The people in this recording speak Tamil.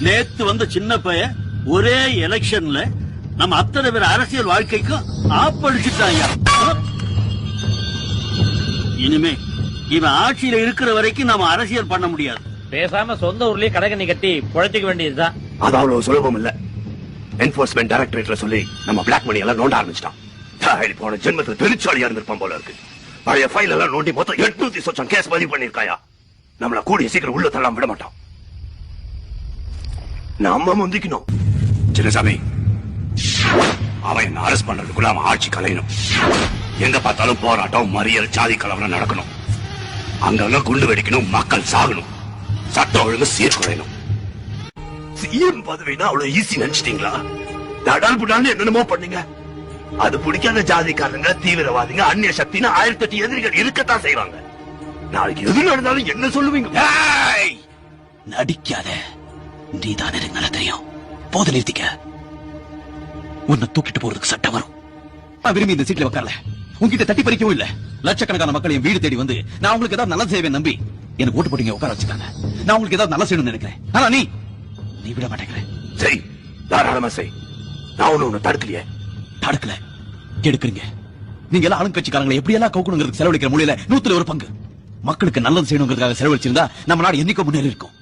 நேத்து வந்த சின்ன பையன் ஒரே எலெக்ஷன்ல நம்ம அத்தனை பேர் அரசியல் வாழ்க்கைக்கும் ஆப்படிச்சுட்டாங்க. இனிமே இவன் ஆட்சியில இருக்கிற வரைக்கும் நம்ம அரசியல் பண்ண முடியாது. பேசாம சொந்த ஊர்லயே கடகண்ணி கட்டி பொழைச்சிக்க வேண்டியதுதான். அது அவ்வளவு சுலபம் இல்ல. என்போர்ஸ்மெண்ட் டைரக்டரேட்ல சொல்லி நம்ம பிளாக் மணி எல்லாம் நோண்ட ஆரம்பிச்சிட்டான். போன ஜென்மத்துல பெருச்சாலியா இருந்திருப்பான் போல இருக்கு. பழைய ஃபைல் எல்லாம் நோண்டி மொத்தம் 800 சொச்சம் கேஸ் பதிவு பண்ணிருக்காயா. நம்மள கூடிய சீக்கிரம் உள்ள தள்ளாம விட மாட்டான். நம்ம முந்திக்கணும். சின்னசாமி, அவன் என்ன அரெஸ்ட் பண்றதுக்குள்ள அவன் ஆட்சி கலையணும். எங்க பார்த்தாலும் போராட்டம், மறியல், ஜாதி கலவரம் நடக்கணும். அங்கங்க குண்டு வெடிக்கணும், மக்கள் சாகணும், சட்டம் ஒழுங்கு சீர்குலையணும். சிஎம் பதவினா அவ்வளவு ஈஸி நினைச்சிட்டீங்களா? தடால் புடான்னு என்னென்னமோ பண்ணீங்க. அது பிடிக்காத ஜாதிக்காரங்க, தீவிரவாதிங்க, அந்நிய சக்தினா 1008 எதிரிகள் இருக்கத்தான் செய்வாங்க. நாளைக்கு எது நடந்தாலும் என்ன சொல்லுவீங்க? நடிக்காத. நீதான் எனக்கு நல்லா தெரியும். போது நிறுத்திக்க. உன்னை தூக்கிட்டு போறதுக்கு சட்டம் வரும். நான் விரும்பி இந்த சீட்ல உட்காரல. உங்ககிட்ட தட்டி பறிக்கவும் இல்ல. லட்சக்கணக்கான மக்கள் என் வீடு தேடி வந்து நான் உங்களுக்கு ஏதாவது நல்ல செய்வேன் நம்பி எனக்கு ஓட்டு போட்டீங்க, உட்கார வச்சுக்காங்க. நான் உங்களுக்கு ஏதாவது நல்ல செய்யணும்னு நினைக்கிறேன். ஆனா நீ விட மாட்டேங்கிறேன். செய், தாராளமா செய். நான் ஒண்ணு தடுக்கலையே. தடுக்கல, எடுக்கிறீங்க. நீங்க எல்லாம் ஆளுங்கட்சிக்காரங்களை எப்படி எல்லாம் கவுக்கணுங்கிறதுக்கு செலவழிக்கிற மூலையில 100ல் 1 பங்கு மக்களுக்கு நல்லது செய்யணுங்கிறதுக்காக செலவழிச்சிருந்தா நம்ம நாடு என்னைக்கோ முன்னேறி இருக்கும்.